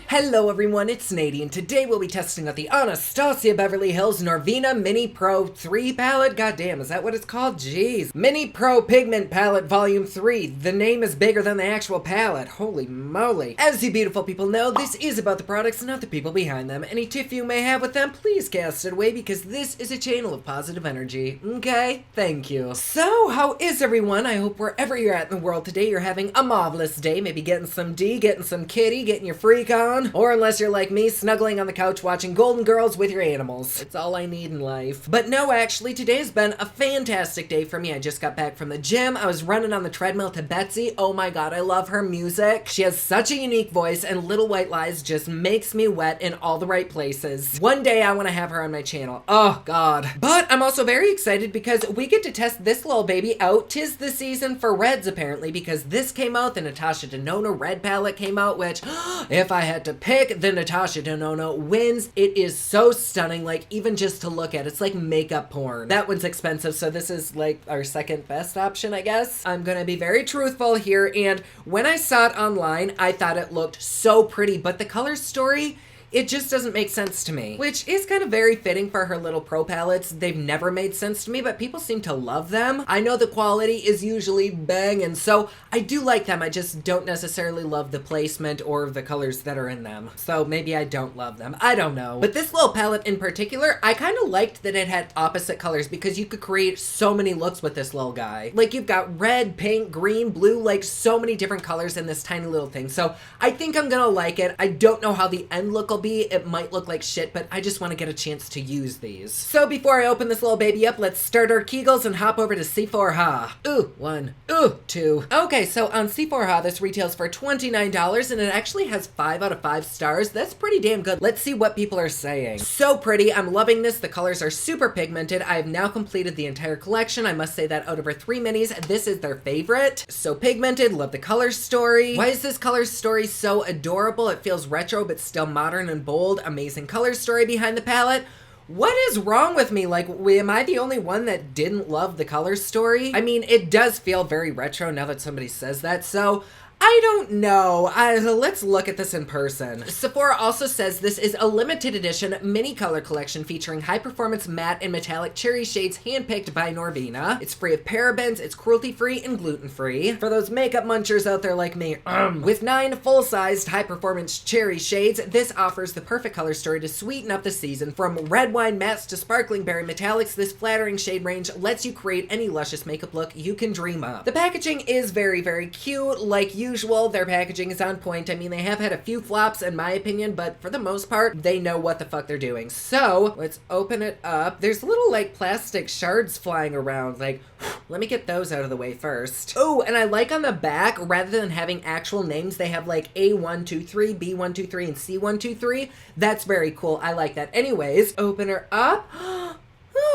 Hello everyone, it's Nady, and today we'll be testing out the Anastasia Beverly Hills Norvina Mini Pro 3 palette. Goddamn, is that what it's called? Jeez. Mini Pro Pigment Palette Volume 3. The name is bigger than the actual palette. Holy moly. As you beautiful people know, this is about the products and not the people behind them. Any tiff you may have with them, please cast it away because this is a channel of positive energy. Okay? Thank you. So, how is everyone? I hope wherever you're at in the world today, you're having a marvelous day. Maybe getting some D, getting some kitty, getting your freak on. Or unless you're like me, snuggling on the couch watching Golden Girls with your animals. It's all I need in life. But no, actually, today has been a fantastic day for me. I just got back from the gym. I was running on the treadmill to Betsy. Oh my god, I love her music. She has such a unique voice, and Little White Lies just makes me wet in all the right places. One day I want to have her on my channel. Oh god. But I'm also very excited because we get to test this little baby out. 'Tis the season for reds, apparently, because this came out, the Natasha Denona red palette came out, which, if I had to pick, the Natasha Denona wins. It is so stunning, like, even just to look at. It's like makeup porn. That one's expensive, so this is like our second best option, I guess. I'm gonna be very truthful here, and when I saw it online, I thought it looked so pretty, but the color story, it just doesn't make sense to me, which is kind of very fitting for her little pro palettes. They've never made sense to me, but people seem to love them. I know the quality is usually banging, so I do like them. I just don't necessarily love the placement or the colors that are in them. So maybe I don't love them. I don't know. But this little palette in particular, I kind of liked that it had opposite colors because you could create so many looks with this little guy. Like, you've got red, pink, green, blue, like so many different colors in this tiny little thing. So I think I'm gonna like it. I don't know how the end look will be. It might look like shit, but I just want to get a chance to use these. So before I open this little baby up, let's start our Kegels and hop over to C4Ha. Ooh, 1, ooh, 2. Okay, so on C4Ha, this retails for $29, and it actually has 5 out of 5 stars. That's pretty damn good. Let's see what people are saying. So pretty. I'm loving this. The colors are super pigmented. I have now completed the entire collection. I must say that out of her 3 minis, this is their favorite. So pigmented. Love the color story. Why is this color story so adorable? It feels retro, but still modern and bold. Amazing color story behind the palette. What is wrong with me? Like, am I the only one that didn't love the color story? I mean, it does feel very retro now that somebody says that, so I don't know. Let's look at this in person. Sephora also says this is a limited edition mini color collection featuring high-performance matte and metallic cherry shades handpicked by Norvina. It's free of parabens, it's cruelty-free and gluten-free. For those makeup munchers out there like me, with 9 full-sized high-performance cherry shades, this offers the perfect color story to sweeten up the season. From red wine mattes to sparkling berry metallics, this flattering shade range lets you create any luscious makeup look you can dream of. The packaging is very, very cute. Like usual, their packaging is on point. I mean, they have had a few flops in my opinion, but for the most part, they know what the fuck they're doing. So let's open it up. There's little like plastic shards flying around. Like, let me get those out of the way first. Oh, and I like on the back, rather than having actual names, they have like A123, B123, and C123. That's very cool. I like that. Anyways, open her up.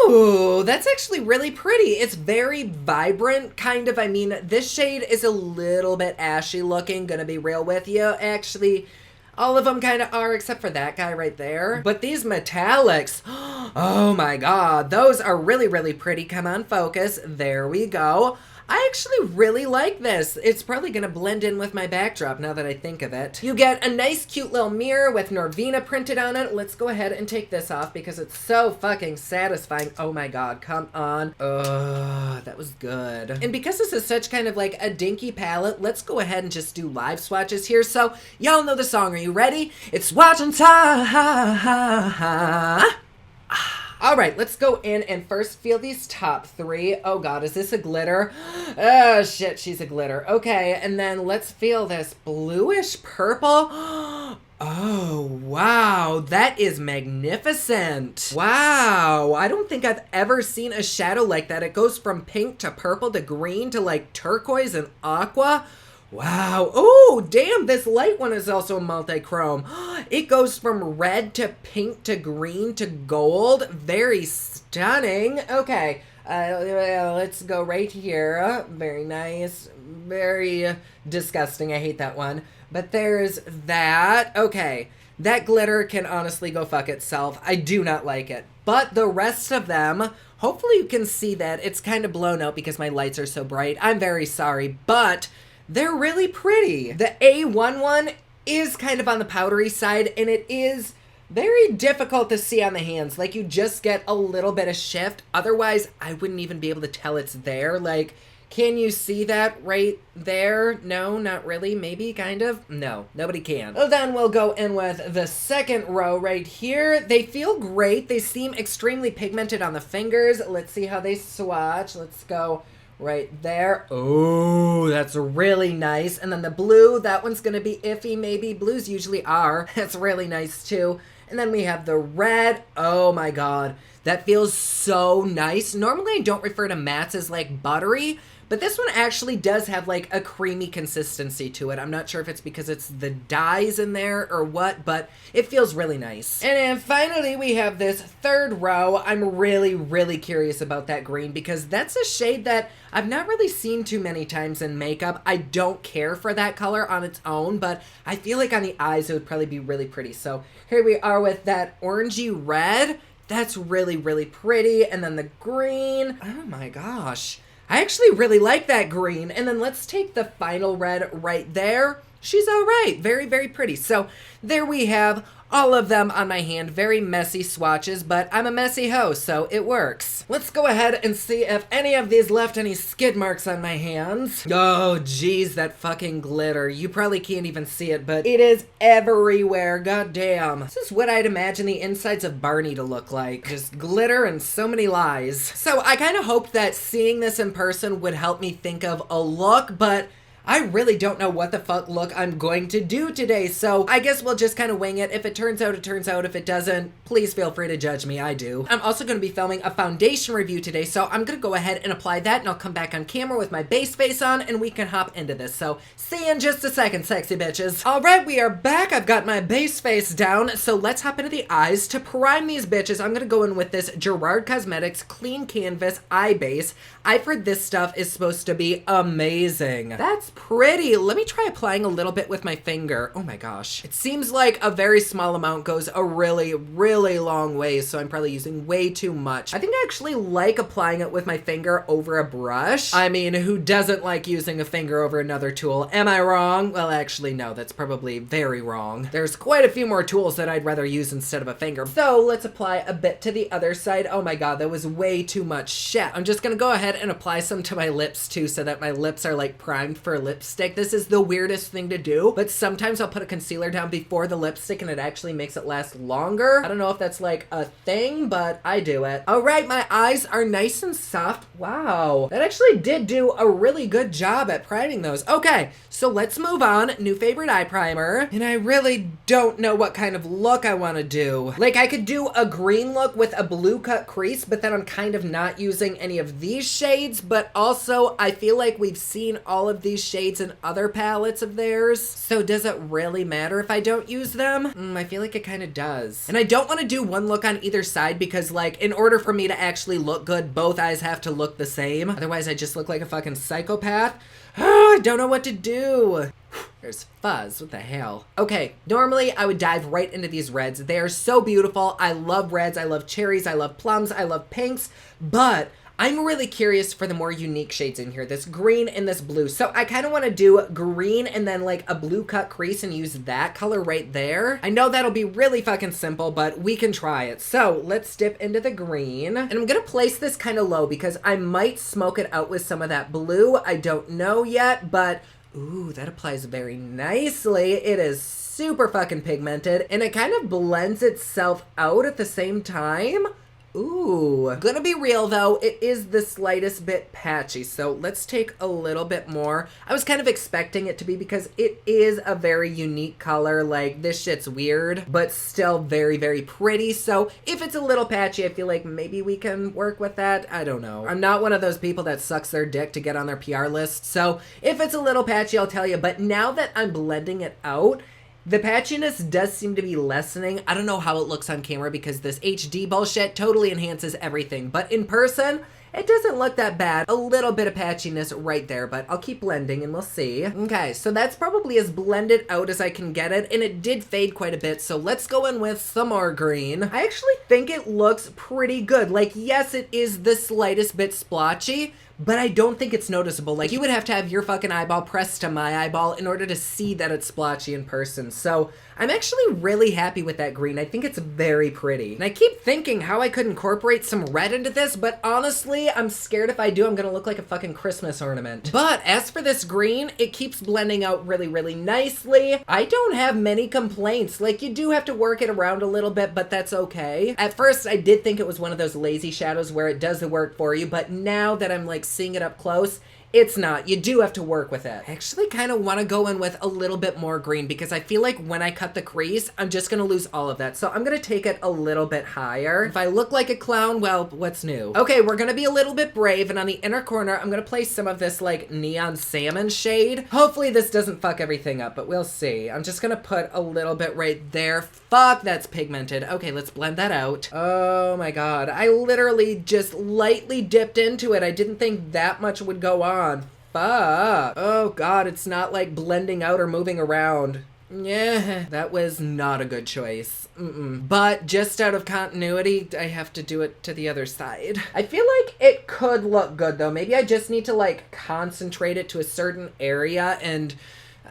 Ooh, that's actually really pretty. It's very vibrant, kind of. I mean, this shade is a little bit ashy looking, gonna be real with you. Actually, all of them kind of are, except for that guy right there. But these metallics, oh my god, those are really, really pretty. Come on, focus. There we go. I actually really like this. It's probably gonna blend in with my backdrop now that I think of it. You get a nice cute little mirror with Norvina printed on it. Let's go ahead and take this off because it's so fucking satisfying. Oh my god, come on. Ugh, that was good. And because this is such kind of like a dinky palette, let's go ahead and just do live swatches here. So y'all know the song. Are you ready? It's swatching time. All right, let's go in and first feel these top 3. Oh god, is this a glitter? Oh shit, she's a glitter. Okay, and then let's feel this bluish purple. Oh, wow, that is magnificent. Wow, I don't think I've ever seen a shadow like that. It goes from pink to purple to green to like turquoise and aqua. Wow. Oh, damn, this light one is also multi-chrome. It goes from red to pink to green to gold. Very stunning. Okay, let's go right here. Very nice. Very disgusting. I hate that one. But there's that. Okay, that glitter can honestly go fuck itself. I do not like it. But the rest of them, hopefully you can see that. It's kind of blown out because my lights are so bright. I'm very sorry, but they're really pretty. The A1 one is kind of on the powdery side, and it is very difficult to see on the hands. Like, you just get a little bit of shift. Otherwise, I wouldn't even be able to tell it's there. Like, can you see that right there? No, not really. Maybe, kind of. No, nobody can. So then we'll go in with the second row right here. They feel great. They seem extremely pigmented on the fingers. Let's see how they swatch. Let's go right there. Oh, that's really nice. And then the blue, that one's gonna be iffy maybe. Blues usually are. That's really nice too. And then we have the red. Oh my god. That feels so nice. Normally I don't refer to mattes as like buttery, but this one actually does have like a creamy consistency to it. I'm not sure if it's because it's the dyes in there or what, but it feels really nice. And then finally we have this third row. I'm really, really curious about that green because that's a shade that I've not really seen too many times in makeup. I don't care for that color on its own, but I feel like on the eyes it would probably be really pretty. So here we are with that orangey red. That's really, really pretty. And then the green. Oh my gosh. I actually really like that green. And then let's take the final red right there. She's all right. Very, very pretty. So there we have all of them on my hand. Very messy swatches, but I'm a messy hoe, so it works. Let's go ahead and see if any of these left any skid marks on my hands. Oh, geez, that fucking glitter. You probably can't even see it, but it is everywhere. God damn. This is what I'd imagine the insides of Barney to look like. Just glitter and so many lies. So I kind of hoped that seeing this in person would help me think of a look, but I really don't know what the fuck look I'm going to do today, so I guess we'll just kind of wing it. If it turns out, it turns out. If it doesn't, please feel free to judge me. I do. I'm also going to be filming a foundation review today, so I'm going to go ahead and apply that, and I'll come back on camera with my base face on, and we can hop into this. So see you in just a second, sexy bitches. All right, we are back. I've got my base face down, so let's hop into the eyes. To prime these bitches, I'm going to go in with this Gerard Cosmetics Clean Canvas Eye Base. I've heard this stuff is supposed to be amazing. That's pretty. Let me try applying a little bit with my finger. Oh my gosh. It seems like a very small amount goes a really, really long way, so I'm probably using way too much. I think I actually like applying it with my finger over a brush. I mean, who doesn't like using a finger over another tool? Am I wrong? Well, actually, no, that's probably very wrong. There's quite a few more tools that I'd rather use instead of a finger. So let's apply a bit to the other side. Oh my god, that was way too much. Shit. I'm just gonna go ahead and apply some to my lips too, so that my lips are like primed for lipstick. This is the weirdest thing to do, but sometimes I'll put a concealer down before the lipstick and it actually makes it last longer. I don't know if that's like a thing, but I do it. All right, my eyes are nice and soft. Wow, that actually did do a really good job at priming those. Okay, so let's move on. New favorite eye primer, and I really don't know what kind of look I want to do. Like, I could do a green look with a blue cut crease, but then I'm kind of not using any of these shades, but also I feel like we've seen all of these shades in other palettes of theirs. So does it really matter if I don't use them? I feel like it kind of does. And I don't want to do one look on either side because, like, in order for me to actually look good, both eyes have to look the same. Otherwise, I just look like a fucking psychopath. I don't know what to do. There's fuzz. What the hell? Okay, normally I would dive right into these reds. They are so beautiful. I love reds. I love cherries. I love plums. I love pinks. But I'm really curious for the more unique shades in here, this green and this blue. So I kind of want to do green and then like a blue cut crease and use that color right there. I know that'll be really fucking simple, but we can try it. So let's dip into the green. And I'm going to place this kind of low because I might smoke it out with some of that blue. I don't know yet, but ooh, that applies very nicely. It is super fucking pigmented and it kind of blends itself out at the same time. Ooh, gonna be real though, it is the slightest bit patchy, so let's take a little bit more. I was kind of expecting it to be because it is a very unique color. Like, this shit's weird, but still very, very pretty. So if it's a little patchy, I feel like maybe we can work with that. I don't know. I'm not one of those people that sucks their dick to get on their PR list, so if it's a little patchy, I'll tell you. But now that I'm blending it out, the patchiness does seem to be lessening. I don't know how it looks on camera because this HD bullshit totally enhances everything. But in person, it doesn't look that bad. A little bit of patchiness right there, but I'll keep blending and we'll see. Okay, so that's probably as blended out as I can get it, and it did fade quite a bit, so let's go in with some more green. I actually think it looks pretty good. Like, yes, it is the slightest bit splotchy, but I don't think it's noticeable. Like, you would have to have your fucking eyeball pressed to my eyeball in order to see that it's splotchy in person. So I'm actually really happy with that green. I think it's very pretty. And I keep thinking how I could incorporate some red into this, but honestly, I'm scared if I do, I'm gonna look like a fucking Christmas ornament. But as for this green, it keeps blending out really, really nicely. I don't have many complaints. Like, you do have to work it around a little bit, but that's okay. At first, I did think it was one of those lazy shadows where it does the work for you, but now that I'm like seeing it up close, it's not. You do have to work with it. I actually kind of want to go in with a little bit more green because I feel like when I cut the crease, I'm just going to lose all of that. So I'm going to take it a little bit higher. If I look like a clown, well, what's new? Okay, we're going to be a little bit brave. And on the inner corner, I'm going to place some of this like neon salmon shade. Hopefully this doesn't fuck everything up, but we'll see. I'm just going to put a little bit right there. Fuck, that's pigmented. Okay, let's blend that out. Oh my God. I literally just lightly dipped into it. I didn't think that much would go on. Fuck. Oh God, it's not like blending out or moving around. Yeah, that was not a good choice. But just out of continuity, I have to do it to the other side. I feel like it could look good though. Maybe I just need to like concentrate it to a certain area and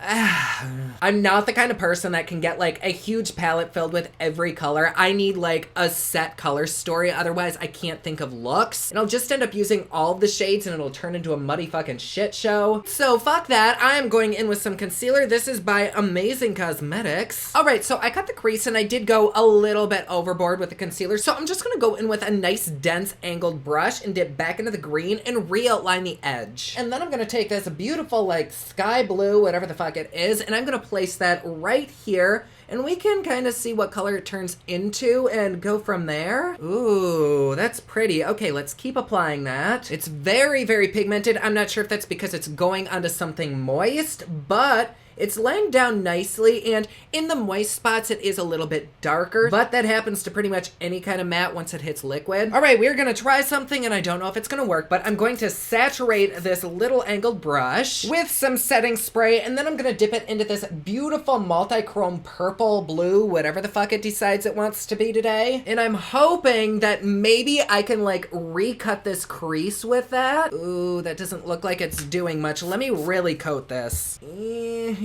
I'm not the kind of person that can get like a huge palette filled with every color. I need like a set color story, otherwise I can't think of looks. And I'll just end up using all of the shades and it'll turn into a muddy fucking shit show. So fuck that, I am going in with some concealer. This is by Amazing Cosmetics. Alright, so I cut the crease and I did go a little bit overboard with the concealer, so I'm just gonna go in with a nice dense angled brush and dip back into the green and re-outline the edge. And then I'm gonna take this beautiful like sky blue, whatever the fuck it is, and I'm gonna place that right here and we can kind of see what color it turns into and go from there. Ooh, that's pretty. Okay, let's keep applying that. It's very, very pigmented. I'm not sure if that's because it's going onto something moist, but it's laying down nicely, and in the moist spots, it is a little bit darker, but that happens to pretty much any kind of matte once it hits liquid. All right, we're gonna try something, and I don't know if it's gonna work, but I'm going to saturate this little angled brush with some setting spray, and then I'm gonna dip it into this beautiful multi-chrome purple, blue, whatever the fuck it decides it wants to be today. And I'm hoping that maybe I can like recut this crease with that. Ooh, that doesn't look like it's doing much. Let me really coat this.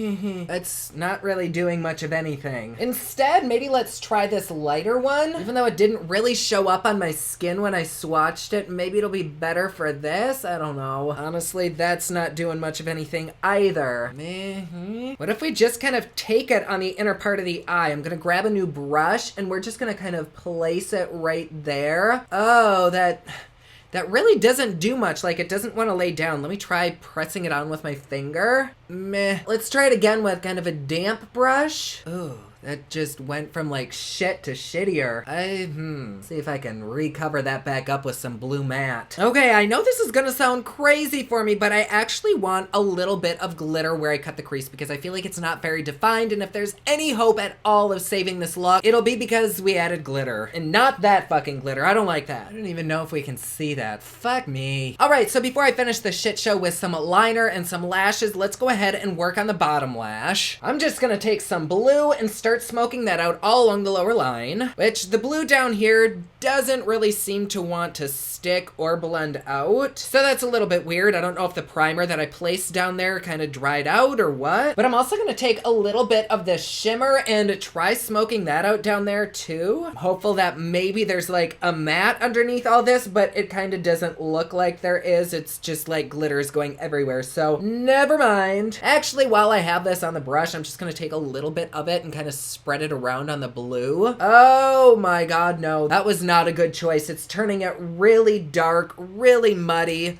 It's not really doing much of anything. Instead, maybe let's try this lighter one. Even though it didn't really show up on my skin when I swatched it, maybe it'll be better for this? I don't know. Honestly, that's not doing much of anything either. What if we just kind of take it on the inner part of the eye? I'm gonna grab a new brush and we're just gonna kind of place it right there. Oh, that really doesn't do much. Like, it doesn't want to lay down. Let me try pressing it on with my finger. Meh. Let's try it again with kind of a damp brush. Ooh, that just went from like shit to shittier. See if I can recover that back up with some blue matte. Okay, I know this is gonna sound crazy for me, but I actually want a little bit of glitter where I cut the crease because I feel like it's not very defined, and if there's any hope at all of saving this look, it'll be because we added glitter. And not that fucking glitter. I don't like that. I don't even know if we can see that. Fuck me. Alright, so before I finish the shit show with some liner and some lashes, let's go ahead and work on the bottom lash. I'm just gonna take some blue and start smoking that out all along the lower line, which the blue down here doesn't really seem to want to stick or blend out. So that's a little bit weird. I don't know if the primer that I placed down there kind of dried out or what, but I'm also gonna take a little bit of this shimmer and try smoking that out down there too. I'm hopeful that maybe there's like a matte underneath all this, but it kind of doesn't look like there is. It's just like glitter is going everywhere, so never mind. Actually, while I have this on the brush, I'm just gonna take a little bit of it and kind of spread it around on the blue. Oh my God, no. That was not a good choice. It's turning it really dark, really muddy.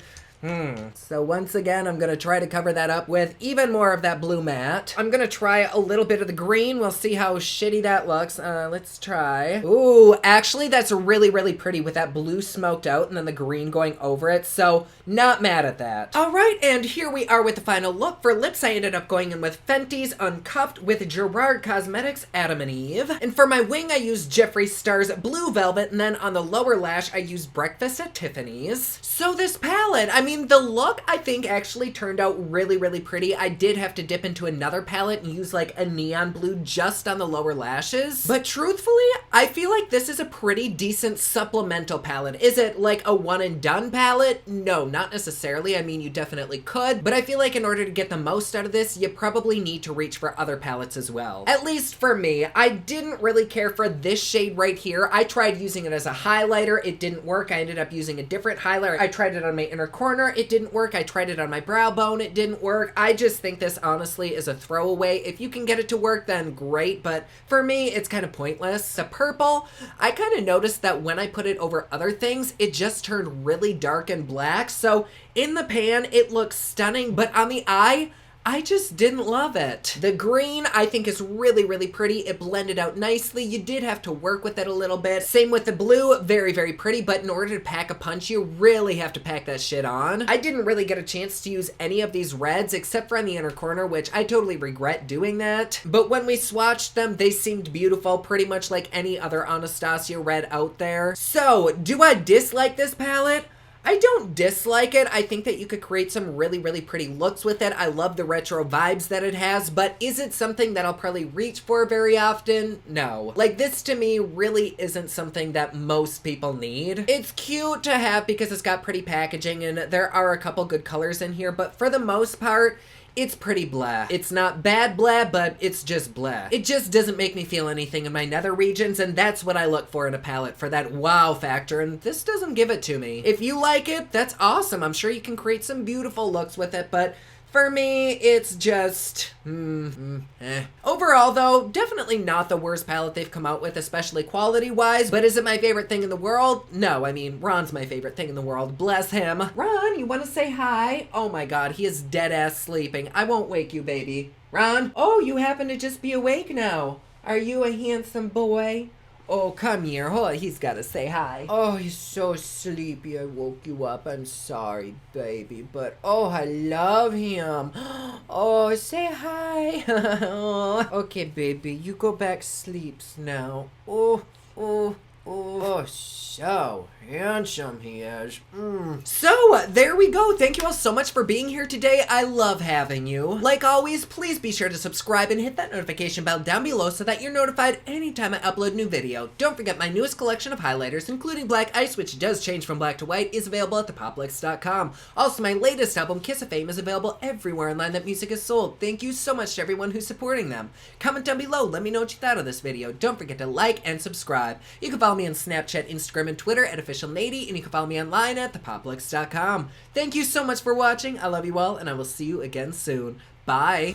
So once again, I'm gonna try to cover that up with even more of that blue matte. I'm gonna try a little bit of the green. We'll see how shitty that looks. Let's try. Ooh, actually that's really, really pretty with that blue smoked out and then the green going over it. So not mad at that. All right, and here we are with the final look. For lips, I ended up going in with Fenty's Uncuffed with Gerard Cosmetics Adam and Eve. And for my wing, I used Jeffree Star's Blue Velvet. And then on the lower lash, I used Breakfast at Tiffany's. So this palette, I'm mean, the look I think actually turned out really, really pretty. I did have to dip into another palette and use like a neon blue just on the lower lashes. But truthfully, I feel like this is a pretty decent supplemental palette. Is it like a one and done palette? No, not necessarily. I mean, you definitely could, but I feel like in order to get the most out of this, you probably need to reach for other palettes as well. At least for me, I didn't really care for this shade right here. I tried using it as a highlighter. It didn't work. I ended up using a different highlighter. I tried it on my inner corner. It didn't work. I tried it on my brow bone. It didn't work. I just think this honestly is a throwaway. If you can get it to work, then great, but for me, it's kind of pointless. The purple, I kind of noticed that when I put it over other things, it just turned really dark and black. So in the pan, it looks stunning, but on the eye, I just didn't love it. The green, I think, is really, really pretty. It blended out nicely. You did have to work with it a little bit. Same with the blue, very, very pretty, but in order to pack a punch, you really have to pack that shit on. I didn't really get a chance to use any of these reds except for on the inner corner, which I totally regret doing that. But when we swatched them, they seemed beautiful, pretty much like any other Anastasia red out there. So, do I dislike this palette? I don't dislike it. I think that you could create some really, really pretty looks with it. I love the retro vibes that it has, but is it something that I'll probably reach for very often? No. Like, this to me really isn't something that most people need. It's cute to have because it's got pretty packaging and there are a couple good colors in here, but for the most part, it's pretty blah. It's not bad blah, but it's just blah. It just doesn't make me feel anything in my nether regions, and that's what I look for in a palette, for that wow factor, and this doesn't give it to me. If you like it, that's awesome. I'm sure you can create some beautiful looks with it, but for me, it's just, Overall, though, definitely not the worst palette they've come out with, especially quality-wise, but is it my favorite thing in the world? No, I mean, Ron's my favorite thing in the world. Bless him. Ron, you want to say hi? Oh my god, he is dead-ass sleeping. I won't wake you, baby. Ron? Oh, you happen to just be awake now. Are you a handsome boy? Oh, come here. Hold on. He's got to say hi. Oh, he's so sleepy. I woke you up. I'm sorry, baby. But, oh, I love him. Oh, say hi. Okay, baby. You go back sleeps now. Oh, so handsome he is. So, there we go. Thank you all so much for being here today. I love having you. Like always, please be sure to subscribe and hit that notification bell down below so that you're notified anytime I upload a new video. Don't forget my newest collection of highlighters, including Black Ice, which does change from black to white, is available at thepoplix.com. Also, my latest album, Kiss of Fame, is available everywhere online that music is sold. Thank you so much to everyone who's supporting them. Comment down below. Let me know what you thought of this video. Don't forget to like and subscribe. You can follow me on Snapchat, Instagram, and Twitter at officialnady, and you can follow me online at thepoplix.com. Thank you so much for watching. I love you all, and I will see you again soon. Bye.